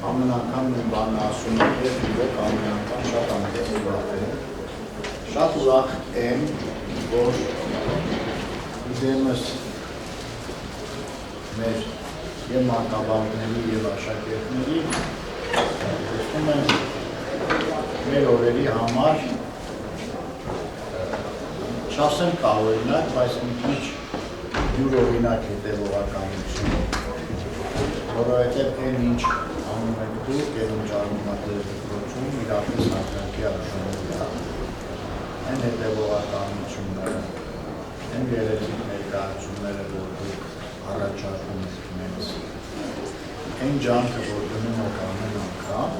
ամեն անգամ մի բան ասում եմ և իրոք ամեն անգամ շատ անգամ ուրախ եմ։ Շատ ուրախ եմ, որ իդեմս մեր և մանկաբարձների և աշակերտների տեսնում եմ մեր օրերի համար չասեմ տարօրինակ, բայց մի քիչ յուրօրինակ հետևողականություն, որովհետև այն ինչ անում եք դուք, և ինչ անում եք դպրոցում, իրապես հարգանքի արժանի է, այն հետևողականությունները, այն գեղեցիկ ներկայացումները, որ դուք առաջարկում եք մեզ, այն ջանքը, որ դնում եք ամեն անգամ,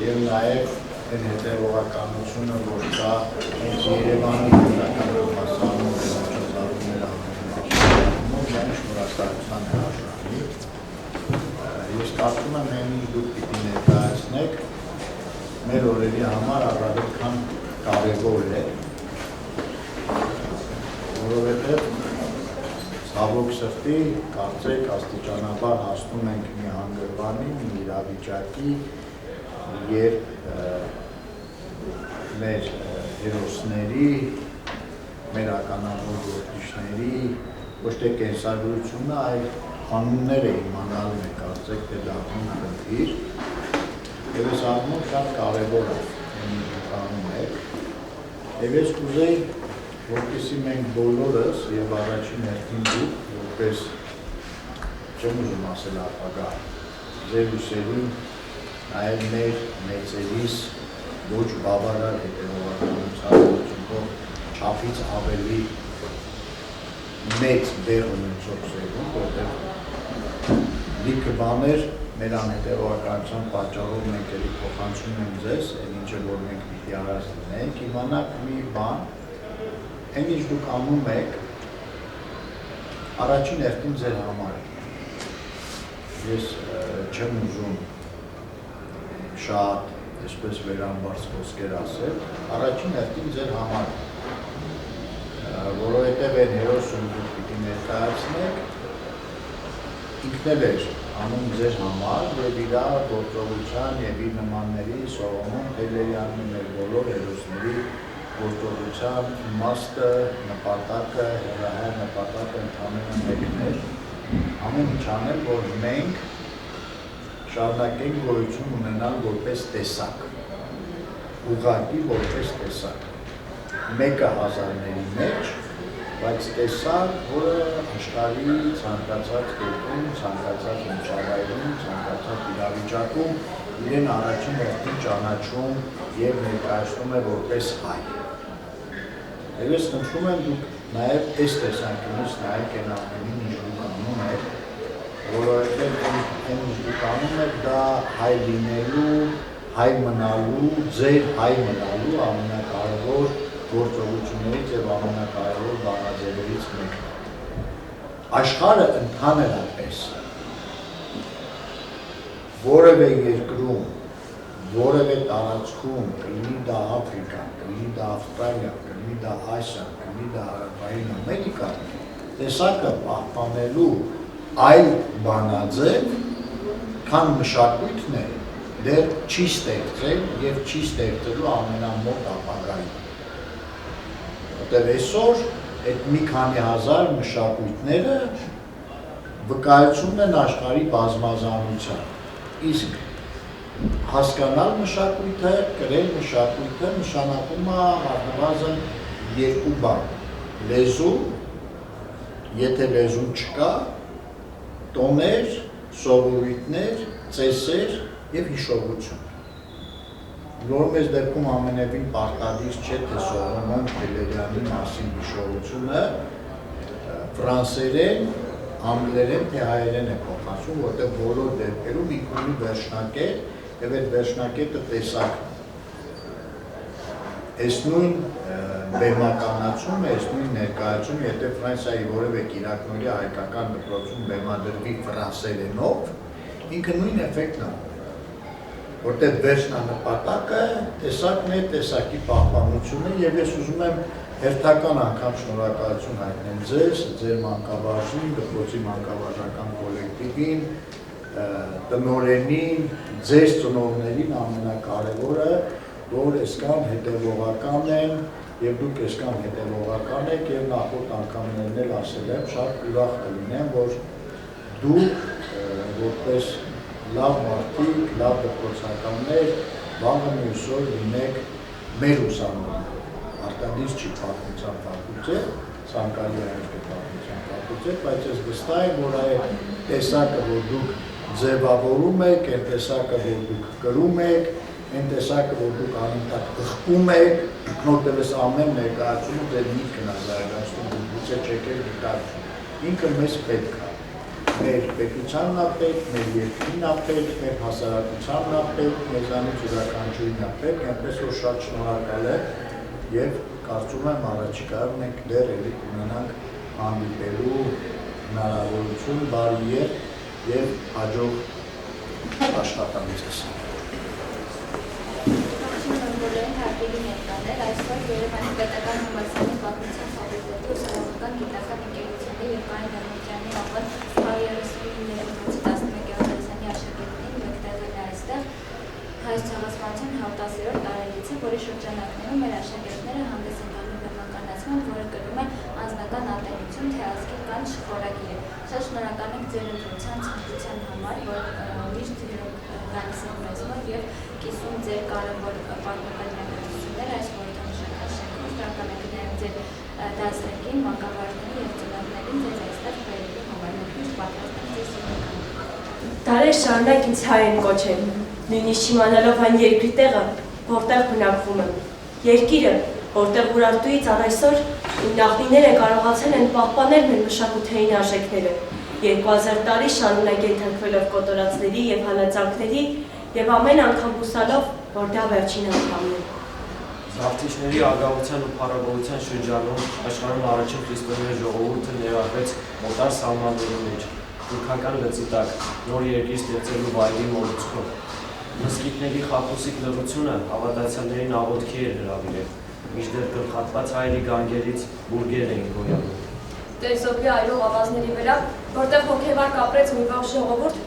և նաև այն հետևողականությունը, որ կա հենց Երևանի պետական հասարակում վերջացարումներ ամենաշնորհակալություն, այն շնորհակալության է արժանի։ Ես կարծում եմ այն ինչ դուք պիտի ներկայացնեք մեր օրերի համար առավել քան կարևոր է, որովհետև ցավոք սրտի կարծեք աստիճանաբար հասնում ենք մի հանգրվանի, մի իրավիճակի, երբ մեր հերոսների, մեր ականավոր գործիչների, ոչ թե կենսագրությունը, այլ անունները իմանալն է, կարծեք թե դա խնդիր, և ես առնում շատ կարևոր է անում եք, և ես կուզեի, որպեսզի մենք բոլորս և առաջին հերթին դուք, որպես չեմ ուզում ասել ապագա, ձեր ուսերին, նաև մեր մեծերիս ոչ բավարար հետևողականության չափից ավելի մեծ դեր ունեցող սերունդ, որտեղ լիքը բաներ մեր անհետևողականության պատճառով մենք էլի փոխանցում ենք ձեզ, այն ինչը որ մենք պիտի արած լինենք, իմանաք մի բան, այն ինչ դուք անում եք, առաջին հերթին ձեր համար է։ Ես չեմ ուզում շատ, այսպես վերամբարձ խոսքեր ասել, առաջին հերթին ձեր համար, որովհետև այն հերոսում դուք պիտի ներկայացնեք, ինքն էլ էր անում ձեր համար և իր գործողության և իր նմանների Սողոմոն Թեհլերյանի մեր բոլոր հերոսների գործողության իմաստը, նպատակը, հեռահար նպատակը ընդամենը մեկն էր, ամեն ինչ անել, որ մենք շարունակենք գոյություն ունենալ որպես տեսակ, ուղղակի որպես տեսակ, մեկը հազարների մեջ, բայց տեսակ, որը աշխարհի ցանկացած կետում, ցանկացած միջավայրում, ցանկացած իրավիճակում իրեն առաջին հերթին ճանաչում և ներկայացնում է որպես հայ։ Եվ ես խնդրում եմ դուք նաև այս տեսանկյունից նայեք այն ամենին, ինչ դուք անում եք, որովհետև այն ինչ դուք անում եք, դա հայ լինելու, հայ մնալու, ձեր հայ մնալու ամենակարևոր գործողություններից և ամենակարևոր բանաձևերից մեկն է։ Աշխարհը ընդհանրապես որևէ երկրում, որևէ տարածքում, կլինի դա Աֆրիկա, կլինի դա Ավստրալիա, կլինի դա Ասիա, կլինի դա Հարավային Ամերիկա, տեսակը պահպանելու այլ բանաձև, քան մշակույթն է, դեռ չի ստեղծել և չի ստեղծելու ամենամոտ ապագայում։ Որտև այսօր այդ մի քանի հազար մշակույթները վկայություն են աշխարհի բազմազանության, իսկ հասկանալ մշակույթը, կրել մշակույթը նշանակում է առնվազն երկու բան, լեզու, եթե լեզուն չկա, տոներ, սովորույթներ, ծեսեր և հիշողություն։ Որ մեզ դեպքում ամենևին պարտադիր չէ, թե Սողոմոն Թեհլերյանի մասին հիշողությունը ֆրանսերեն, անգլերեն, թե հայերեն է փոխանցում, որտեղ բոլոր դեպքերում ինքն ունի վերջնակետ և այդ վերջնակետը տեսակն է։ Այս նույն բեմականացում է, այս նույն ներկայացում, եթե Ֆրանսիայի որևէ կիրակնորի հայկական դպրոցում բեմադրվի ֆրանսերենով, ինքը նույն էֆեկտն է, որտեղ վերջնանպատակը տեսակն է, տեսակի պահպանությունը, և ես ուզում եմ հերթական անգամ շնորհակալություն հայտնել ձեզ, ձեր մանկավարժին, դպրոցի մանկավարժական կոլեկտիվին, տնօրենին, ձեզ ծնողներին ամենակարևորը, որ այսքան հետևողական են եւ դուք այսքան հետևողական եք եւ նախորդ անգամներն էլ ասել եմ, շատ ուրախ կլինեմ, որ դուք որպես լավ մարդիկ, լավ դպրոցականներ, վաղը մյուս օր լինեք մեր ուսանողները։ Արտադիր չի պատմության ֆակուլտետ, ցանկալի է պատմության ֆակուլտետ, բայց ես վստահ եմ, որ այդ տեսակը, որ դուք ձևավորում եք, այն տեսակը, որ դուք կրում եք, այն տեսակը, որ դուք անընդհատ ըխկում եք, որտեղ ես ամեն ներկայացումը ձեր միտքն է զարգացնում, գուցե չեք էլ դիտարկում։ Ինքը մեզ պետք է։ Մեր պետությանն է պետք, մեր երկրին է պետք, մեր հասարակությանն է պետք, մեզանից յուրաքանչյուրին է պետք, այնպես որ շատ շնորհակալ եմ եւ կարծում եմ առաջիկայում մենք դեռ էլի կունենանք հանդիպելու հնարավորություն, բարի եւ հաջող աշխատանքից։ Այսօր Երևանի պետական համալսարանի պատմության ֆակուլտետի ուսանողական գիտական ընկերությունը եւ Կարեն Դամոթյանի անվան 139-11-րդ դասարանի աշակերտներին մեկտեղել է այստեղ հայոց ցեղասպանության 10-րդ տարելիցը, որի շրջանակներում մեր աշակերտները հանդես են գալու բեմականացման, որը կրում է անձնական ատելություն, թե ազգի կանչ խորագիրը։ Շատ շնորհակալ ենք ձեր ընտրության ցանկության համար, որ միշտ գալիս եք մեզ մոտ եւ կիսում ձեր կարևոր պատմական այս խորհրդանշական շենքում շնորհակալ ենք նաև ձեր դասերին, մանկավարժներին և ծնողներին ձեզ այստեղ բերելու համար։ Միշտ պատրաստ ենք ձեզ սիրական։ Դարեր շարունակ ինձ հայ են կոչել, նույնիսկ չիմանալով այն երկրի տեղը, որտեղ բնակվում եմ։ Երկիրը, որտեղ Ուրարտուից առ այսօր իմ նախնիները կարողացել են պահպանել մեր մշակութային արժեքները, 2000 տարի շարունակ ենթարկվելով կոտորածների և հալածանքների և ամեն անգամ հուսալով, որ դա վերջին անգամն է։ Զավթիչների ագահության ու փառաբանության շրջանում աշխարհում առաջին քրիստոնյա ժողովուրդը ներառվեց մոտար սահմանների մեջ, թուրքական լծի տակ, նոր երկիր ստեղծելու վայրի մոլուցքով։ Մզկիթների խաբուսիկ լռությունը հավատացյալներին աղոթքի էր հրավիրել, մինչդեռ գլխատված հայերի գանգերից բուրգեր էին գոյանում։ Տերսոպի այրող ավազների վրա, որտեղ հոգևար կապրեց մի ողջ ժողովուրդ,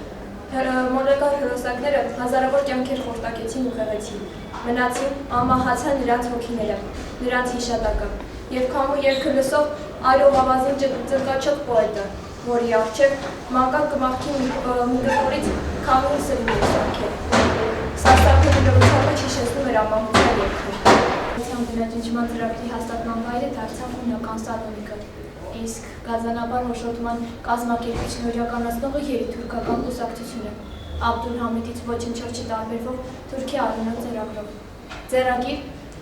մոլեկար հրոսակները հազարավոր կյանքեր խորտակեցին ու խեղեցին։ Մնացին, ամահացան նրանց հոգիները, նրանց հիշատակը, և քամու երգը լսող այրող ավազին ծնկաչող պոետը, որի առջև մանկան կմաղթի մի գլորից քամին սրին էր սարքել։ Սարսափելի լռության մեջ հիշեցնում էր ամահության երգը։ Բնաջնջման ծրագրի հաստատման վայրը դարձավ հունական Սալոնիկը, իսկ գազանաբար հոշոտման կազմակերպիչն իրականացնողը երիտթուրքական կուսակցությունը, Աբդուլհամիդից ոչնչով չտարբերվող Թուրքի արունակ ձեռագրով։ Ձեռագիր,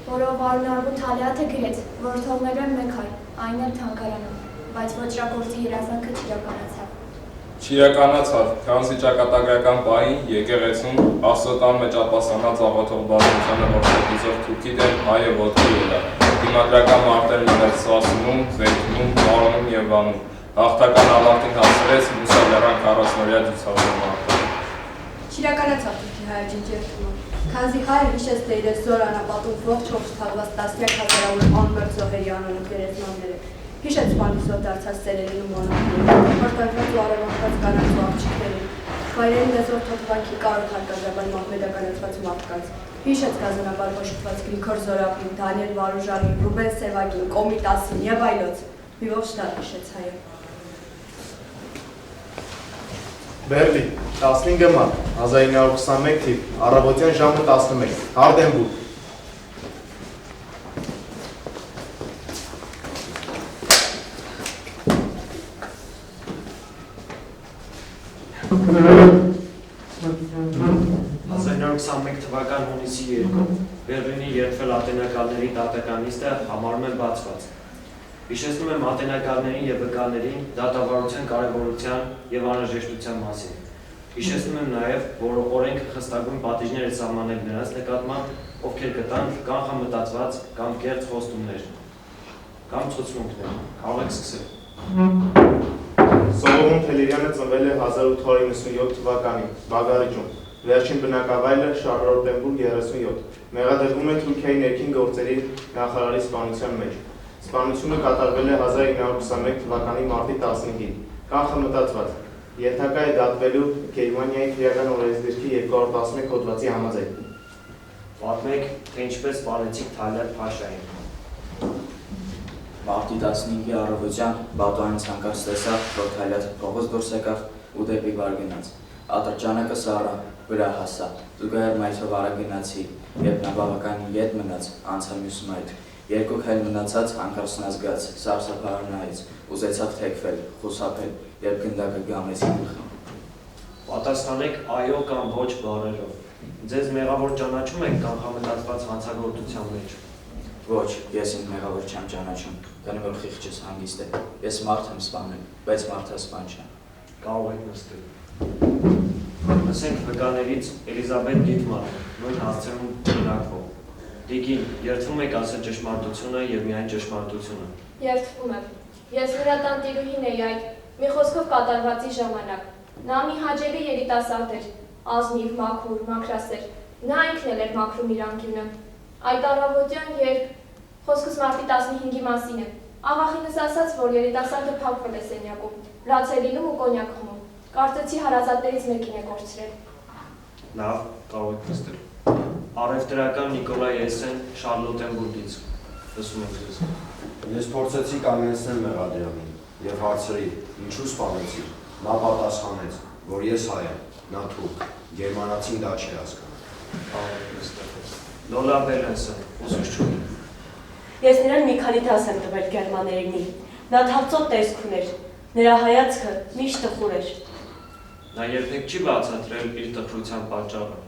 որով Վարունարբու Թալիաթը գրեց, որ թողնելու են մեկ հայ, այն էլ թանգարանում, բայց ոճրագործի երազանքը չիրականացավ։ Չիրականացավ, քանզի ճակատագրական պահին եկեղեցում Աստծո մեջ ապասանած աղոթող բազմությանը ողջունող Թուրքի դեմ հայը ոտքի ելավ։ Դիմադրական մարտեր լինել Սասունում, Զեյթունում, Մարոնում և Վանում։ Հաղթական ավարտին հասցրեց Մուսալեռան 40-օրյա ցուցահանդեսի մարտը։ Չիրականացավ Թուրքի հայաջին երթումը, քանզի հայը հիշեց թե իրենց զոր անապատում ողջ հողջ թաղված տասնյակ հազարավոր անմերձ զոհերի անունով գերեզմանները, հիշեց Պանդիսով դարձած ծերերին ու մանուկներին, հորտակված ու արևանքված կանանց ու աղջիկներին, վայրերի լեզվով թոթվանքի կարոտ հարկադրաբար մահմեդականացված մարդկանց, հիշեց գազանաբար հոշոտված Գրիգոր Զորաբին, Դանիել Վարուժանին, Ռուբեն Սևակին, Կոմիտասին և այլոց, մի ողջ տար հիշեց հայը։ Բերլին, 15 մարտ, 1921 թիվ, առավոտյան ժամը 11, Հարդենբուրգ։ թվական հունիսի 2 Բերլինի երդվել ատենակալների դատականիստը համարում են բացված։ Հիշեցնում եմ ատենակալներին և վկաներին դատավարության կարևորության և անհրաժեշտության մասին։ Հիշեցնում եմ նաև, որ օրենքը խստագույն պատիժներ է սահմանել նրանց նկատմամբ, ովքեր կտան կանխամտածված կամ կեղծ խոստումներ կամ ցուցմունքներ։ Կարող եք սկսել։ Սողոմոն Թելիրյանը ծնվել է 1897 թվականին, Բագարիջում։ Վերջին բնակավայրը Շարլոտենբուրգ 37, մեղադրվում է Թուրքիայի ներքին գործերի նախարարի սպանության մեջ։ Սպանությունը կատարվել է 1921 թվականի մարտի 15-ին, կանխամտածված, Ենթակա է դատվելու Գերմանիայի քրեական օրենսգրքի 211 հոդվածի համաձայն։ Պատմեք, թե ինչպես սպանեցիք Թալյատ Փաշային։ Մարտի 15-ի առավոտյան Բատոյանը ցանկաց տեսավ, որ Թալյաթը փողոց դուրս եկավ ու դեպի վար գնաց։ Ատրճանակը սառա, վրա հասավ, զուգահեռ մայթով արագ գնացի, երբ նա բավական ետ մնաց, անցա մյուս մայթ։ Երկու քայլ մնացած հանկարծնազգաց, սարսափահար նայեց, ուզեցավ թեքվել, խուսափել, երբ գնդակը գամեցի գլխին։ Պատասխանեք այո կամ ոչ բառերով։ Ձեզ մեղավոր ճանաչում եք կանխամտածված հանցագործության մեջ։ Ոչ, ես ինձ մեղավոր չեմ ճանաչում, քանի որ խիղճս հանգիստ է։ Ես մարդ եմ սպանել, բայց մարդը սպան չեմ։ Կարող եք նստել։ Լսենք վկաներից Էլիզաբեթ Դիտմանը, նույն հասցեում բնակվող։ Տիկին, երդվում եք ասել ճշմարտությունը եւ միայն ճշմարտությունը։ Երդվում եմ։ Ես նրա տանտիրուհին էի այդ մի խոսքով կատարվածի ժամանակ։ Նա մի հաճելի երիտասարդ էր, ազնիվ, մաքուր, մաքրասեր։ Նա ինքն էլ էր մաքրում իր անկյունը։ Այդ առավոտյան, երբ խոսքս մարտի 15-ի մասին է, աղախինս ասաց, որ երիտասարդը փակվել է սենյակում, լաց է լինում ու կոնյակ խմում։ Կարծեցի հարազատներից մեկին է կորցրել։ Լավ, կարող եք նստել։ Առևտրական Նիկոլայ Էսեն Շարլոտենբուրգից։ Լսում եք ձեզ։ Ես փորձեցի կանգնեցնել Մեղադրյանին եւ հարցրի. ինչու սպանեցիք։ Նա պատասխանեց, որ ես հայ եմ, նա թուրք, գերմանացին դա չի հասկանում։ Կարող եք նստել։ Լոլա Բելենսը, ուսուցչուհի։ Ես նրան մի քանի դաս եմ տվել գերմաներենի։ Նա թավծոտ տեսք ուներ։ Նրա հայացքը միշտ տխուր էր։ Նա երբեք չի բացատրել իր տխրության պատճառը։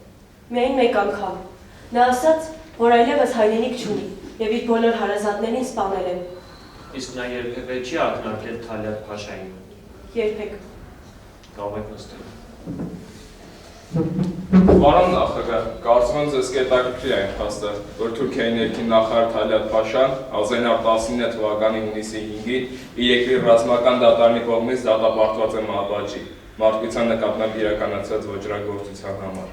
Միայն մեկ անգամ։ Նա ասաց, որ այլևս հայրենիք չունի եւ իր բոլոր հարազատներին սպանել են։ Իսկ նա երբևէ չի ակնարկել Թալյատ Փաշային։ Երբեք։ Կարող եք նստել։ Պարոն նախագահ, կարծում եմ ձեզ կետաքրքիր է այն փաստը, որ Թուրքիայի ներքին նախարար Թալյատ Փաշան 1919 թվականի հունիսի 5-ին իր երկրի ռազմական դատարանի կողմից դատապարտված է մահապատժի, մարդկության նկատմամբ իրականացած ոճրագործության համար։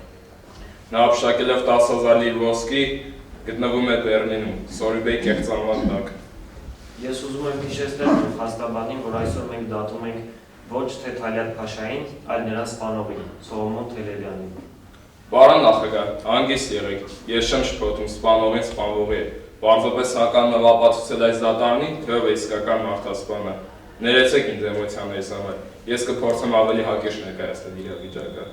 Նա ապշակելով 10,000 լիր ոսկի գտնվում է Բեռլինում, Սորիբեի կեղծանման տակ։ Ես ուզում եմ հիշեցնել փաստաբանին, որ այսօր մենք դատում ենք ոչ թե Թալյատ Փաշային, այլ նրան սպանողին, Սողոմոն Թելերյանին։ Պարոն նախագահ, հանգիստ եղեք, ես չեմ շփոթում սպանողին սպանվողի հետ։ Պարզապես հականում եմ ապացուցել այս դատարանին, թե ով է իսկական մարդասպանը։ Ներեցեք ինձ էմոցիաներից համար, ես կփորձեմ ավելի հակիրճ ներկայացնել իրավիճակը։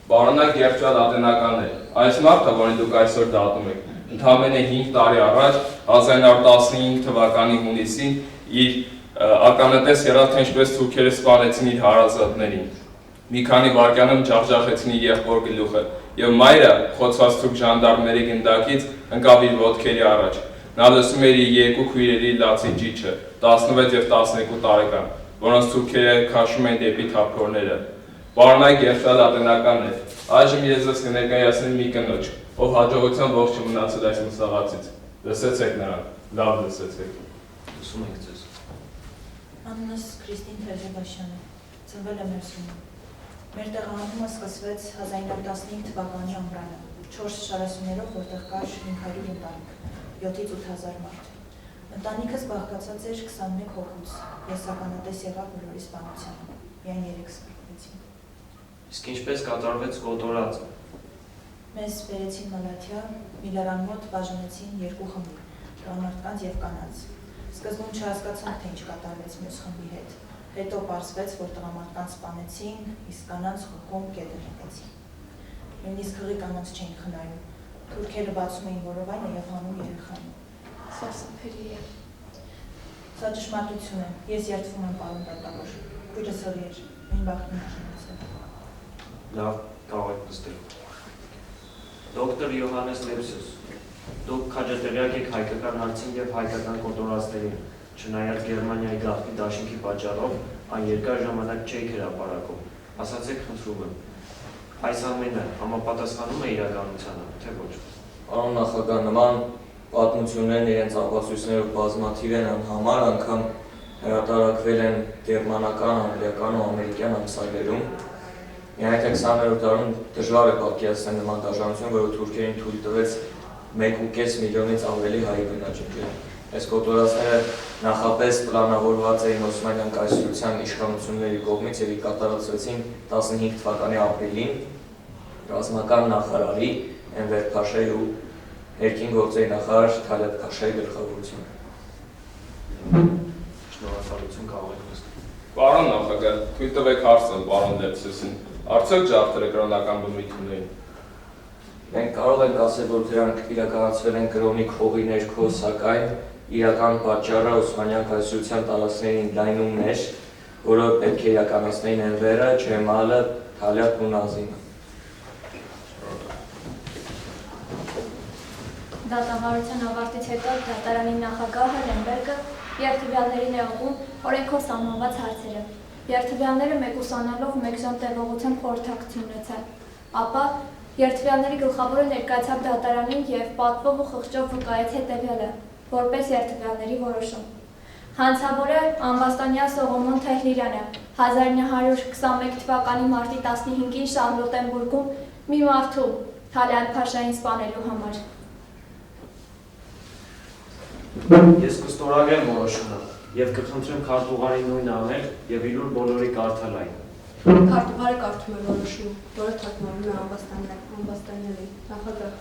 Պարոնակ Երջալ Ատենականներ, այս մարդը, որին դուք այսօր դատում եք, ընդամենը 5 տարի առաջ 1915 թվականի հունիսին իր ականատես եղավ, թե ինչպես թուրքերը սպանեցին իր հարազատներին։ Մի քանի վայրկյանում ջախջախեցին իր եղբոր գլուխը, եւ մայրը խոցված թուրք ժանդարմների գնդակից ընկավ իր ոտքերի առաջ։ Նա լսում էր իր երկու քույրերի լացի ճիչը, 16 եւ 12 տարեկան, որոնց թուրքերը քաշում էին դեպի թափորները։ Պարոնակ Երջալ Ատենականներ, այժմ ես ձեզ կներկայացնեմ մի կնոջ, ով հաջողությամբ ողջ մնացել այս մսաղացից։ Լսեցեք նրան, լավ լսեցեք։ Լսում եք ձեզ։ Անունս Քրիստին Թերժեբաշյան է, ծնվել եմ Մերսունում։ Մեր տեղահանումը սկսվեց 1915 թվականի ամռանը, 4 շարասյուներով, որտեղ կար 500 ընտանիք, 7-ից 8000 մարդ։ Ընտանիքս բաղկացած էր 21 հոգուց, ես ականատես եղա բոլորի սպանությանը, միայն 3 սպանվեցին։ Իսկ ինչպես կատարվեց կոտորածը։ Մեզ բերեցին Մալաթիա, Միլարան մոտ բաժանեցին 2 խմբի, տղամարդկանց եւ կանանց։ Սկզբում չհասկացանք, թե ինչ կատարվեց մյուս խմբի հետ։ Հետո պարզվեց, որ տղամարդկանց սպանեցին, իսկ կանանց խոքում կետը նետեցին։ Նույնիսկ հղի կանանց չէին խնայում։ Թուրքերը բացում էին որովայնը եւ հանում երեխային։ Սարսափելի է։ Սա ճշմարտություն է։ Ես երդվում եմ, պարոն դատավոր։ Քույրս հղի էր, նույն բախտին ունեցել։ Լավ, կարող եք նստել։ Դոկտոր Յոհաննես Լեպսիուս, դուք քաջատեղյակ եք հայկական հարցին եւ հայկական կոտորածներին, չնայած Գերմանիայի գաղտնի դաշինքի պատճառով այն երկար ժամանակ չէիք հրապարակում։ Ասացեք, խնդրում եմ, այս ամենը համապատասխանում է իրականությանը, թե ոչ։ Պարոն նախագահ, նման պատմություններն իրենց ապացույցներով բազմաթիվ են, անհամար անգամ հրատարակվել են գերմանական, անգլիական ու ամերիկյան ամսագրերում։ Միայն թե 20-րդ դարում դժվար է պատկերացնել նման դաշնություն, որը թուրքերին թույլ տվեց 1,5 միլիոնից ավելի հայ բնակչություն։ Այս կոտորածները նախապես պլանավորված էին Օսմանյան կայսրության իշխանությունների կողմից եւ կատարածվեցին 15 թվականի ապրիլին ռազմական նախարարի Էնվեր Փաշայի ու ներքին գործերի նախարար Թալեբ Փաշայի գլխավորությամբ։ Շնորհակալություն, կարող եք նստել։ Պարոն նախագահ, թույլ տվեք հարցնել պարոն Լեպսեսին, արդյոք ջարդերը կրոնական բնույթ ունեին։ Մենք կարող ենք ասել, որ դրանք իրականացվել են կրոնի քողի ներքո, սակայն իրական պատճառը Օսմանյան կայսրության տարածքների ընդլայնումն էր, որը պետք է իրականացնեին Էնվերը, Ջեմալը, Թալեբն ու Նազիմը։ Դատավարության ավարտից հետո դատարանի նախագահը Լեմբերգը երթվյալներին է ուղղում օրենքով սահմանված հարցերը։ Երթվյալները մեկուսանալով մեկ ժամ տևողությամբ խորհրդակցություն ունեցան։ Ապա երթվյալների գլխավորը ներկայացավ դատարանին եւ պատվով ու խղճով վկայեց հետեւյալը, որպես երթվյալների որոշում։ Հանցավորը Ամբաստանյա Սողոմոն Թեհլիրյանը 1921 թվականի մարտի 15-ին Շարլոտենբուրգում մի մարդու Թալեբ Փաշային սպանելու համար։ Ես կստորագրեմ որոշումը եւ կխնդրեմ քարտուղարի նույնը անել եւ իլուր բոլորի կարդալ այն։ Քարտուղարը կարդում է որոշումը, որը թարգմանվում է Ամբաստանյանի նախագահ։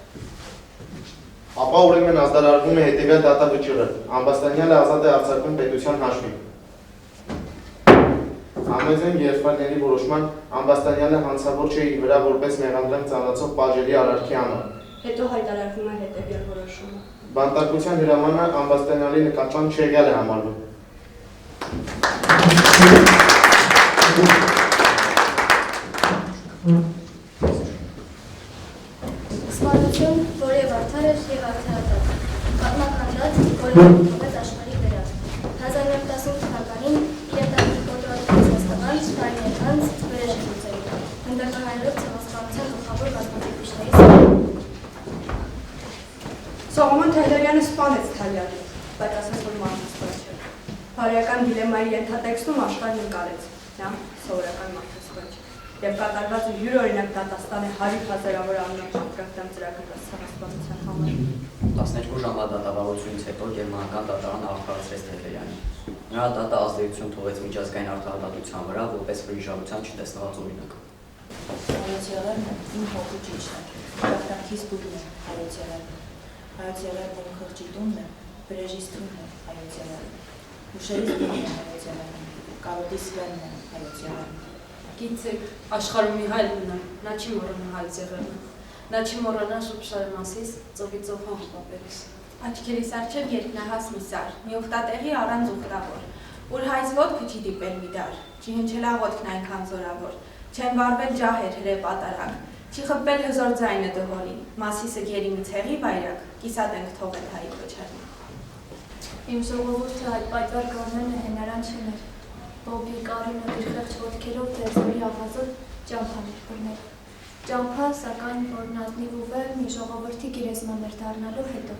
Ապա ուրեմն ազդարարվում է հետևյալ դատավճիռը. Ամբաստանյանը ազատ է արձակվում պետության հաշվին։ Համաձայն երթվալների որոշման Ամբաստանյանը հանցավոր չէ իր վրա որպես մեղադրանք ծանրացող պատժելի արարքի համար։ Հետո հայտարարվում է հետևյալ որոշումը. Բանտարկության հրամանը Ամբաստանյանի նկատմամբ չեղյալ է համարվում։ Սպանություն, որ եւ արդար էր եւ արդարացած, պատմականված, որը թողեց աշխարհի վրա։ 1918 թվականին իրետարի կոտրոնից հաստատանց հայերյանց վերեժգործել։ Հնդկահայերով ցեղասպանության գլխավոր կազմակերպիչներից։ Սողոմոն Թեհլիրյանը սպանեց Թալյալին, բայց ասաց, որ մարդասպան չէ։ Բարոյական դիլեմայի ենթատեքստում աշխարհն ընկալեց, նա սովորական մարդասպան չէ։ Եվ կատարվածը յուրօրինակ դատաստան է 100,000-ավոր անունապատկական ծրագրված ցեղասպանության համար։ 12 ժամվա դատավարությունից հետո գերմանական դատարանը արդարացրեց Թեհլիրյանին։ Նրա դատը ազդեցություն թողեց միջազգային արդարադատության վրա որպես վրիժառության չտեսնված օրինակ։ Հայոց եղերն իմ հոգու ճիճն է, կրախտանքիս բուգն է հայոց եղերն։ Հայոց եղերն իմ խղճի տունն է, վրեժիս տունն է հայոց եղերն։ Ուշերից բուգն է հայոց եղերն, կարոտիս վենն է հայոց եղերն։ Գիտեք, աշխարհում մի հայր ունի, նա չի մոռանա հայոց եղերնը։ Նա չի մոռանա շուրջարմասից, ծովի ծով հապապերից։ Աչքերիս առջև երկնահաս մի սար, մի ուխտատեղի առանց ուխտավոր, ուր հայց ոտքը չի դիպել մի դար, չի հնչելա ոտքն այնքան զորավոր, չեն վարվել ջահեր հրե պատարակ, չի խփվել հզոր ձայնը դհոլի, մասիսը գերի մի ցեղի վայրակ, կիսատ ենք թողել հայի կոչարին։ Իմ ժողովուրդը այդ պայծառ գարնանը հենարան չուներ, Բոբի կարինը գրխեղջ ոտքերով ձեզորի ավազով ճամփան էր բռնել։ Ճամփա, սակայն, որ նազնիվ ու վեր մի ժողովրդի գերեզմաններ դառնալու հետո,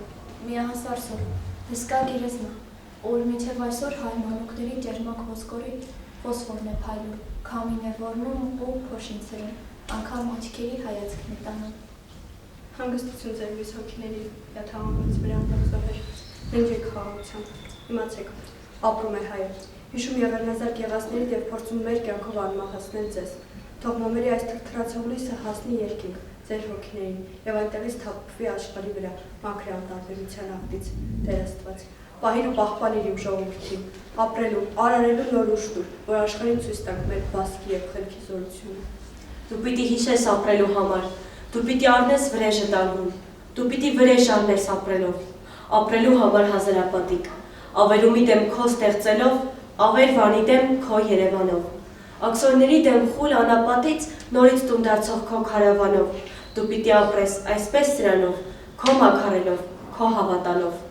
միահասար սոր, հսկա գերեզման, որ մինչև այսօր հայ մանուկների ջերմակ ոսկորի ֆոսֆորն է փայլում, քամին է ոռնում ու փոշին ցրում, անգամ աչքերի հայացքն է տանում։ Հանգստություն ձեր վիս հոգիների, յաթահանված վրանքով զոհեր, մենք եք խաղաղությամբ, իմացեք, ապրում է հայը, հիշում եղերնազար եղածներից և փորձում մեր կյանքով անմահացնել ձեզ, թող մամերի այս թրթրացող լույսը հասնի երկինք, ձեր հոգիներին և այնտեղից թափվի աշխարհի վրա մաքրյալ տարբերության աղբից, Տեր Աստված, պահիր ու պահպանիր իմ ժողովրդին, ապրելու, արարելու նոր ուժ տուր, որ աշխարհին ցույց տանք մեր բասկի և խելքի զորությունը։ Դու պիտի հիշես ապրելու համար, դու պիտի առնես վրեժը տալվում, դու պիտի վրեժ առնես ապրելու համար հազարապատիկ, ավերումի դեմ քո ստեղծելով, ավերվանի դեմ քո Երևանով, աքսորների դեմ խուլ անապատից նորից տուն դարձող քո քարավանով, դու պիտի ապրես այսպես սրանով, քո մաքարելով, քո հավատալով։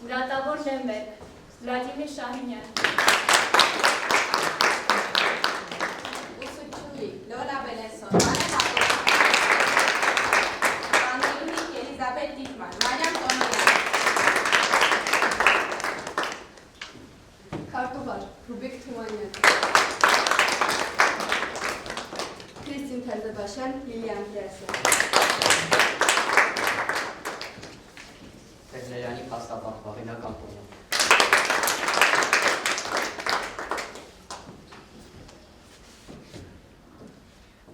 Դատավոր Լեմբերգ, Վլադիմիր Շահինյան, Ուսուցչուհի Լոլա Բելեսոն, Վանե Հակոբյան, Կանտիրուհի Էլիզաբեթ Դիթման, Մարիամ Տոնոյան, Քարտուղար Ռուբիկ Թումանյան, Քրիստին Թերզեբաշյան, Լիլիա Անդրեասյան, Պետրերյանի փաստաբան Վաղինա Կանտոնյան,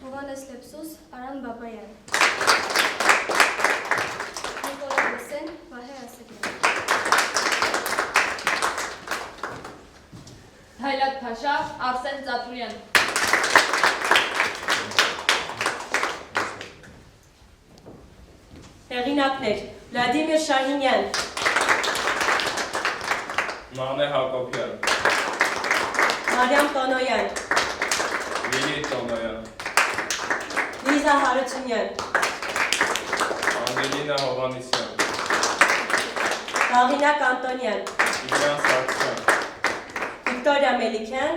Հովանես Լեպսուս, Արան Բաբայան, Նիկոլա Հոսեն, Վահե Ասեգյան, Հայլատ Փաշա, Արսեն Ծատուրյան, Հեղինակներ Վլադիմիր Շահինյան, Մանե Հակոբյան, Մարիամ Տոնոյան, Լիլի Տոնոյան, Լիզա Հարությունյան, Անգելինա Հովանեսյան, Վաղինա Կանտոնյան, Իլյան Սարգսյան, Վիկտորիա Մելիքյան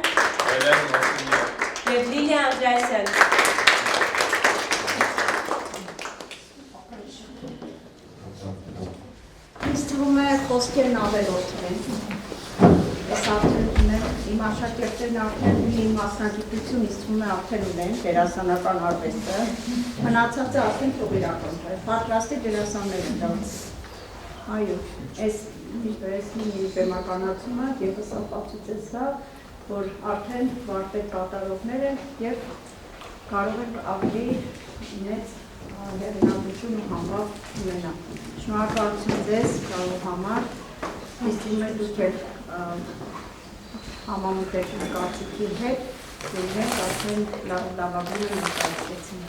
Էլեն Մոսինյան, և Լիլիա Անդրեասյան։ Ինձ թվում է խոսքերն ավելորդ են։ Ես արդեն ունեմ, իմ աշակերտներն արդեն իմ մասնագիտություն ինձ թվում է արդեն ունեն, դերասանական արվեստը, մնացածը արդեն փոխիրական է, պատրաստի դերասաններ են դարձ։ Այո, այս մի բեմականացումը եւս ապացուցեց դա, որ արդեն վարպետ կատարողներ են եւ կարող են ավելի մեծ հեղինակություն ու համբավ ունենալ։ Շնորհակալություն ձեզ կարող համար, ինձ թվում է դուք եք համամուտեք կարծիքի հետ, որ մենք արդեն լավագույնը ներկայացրեցինք։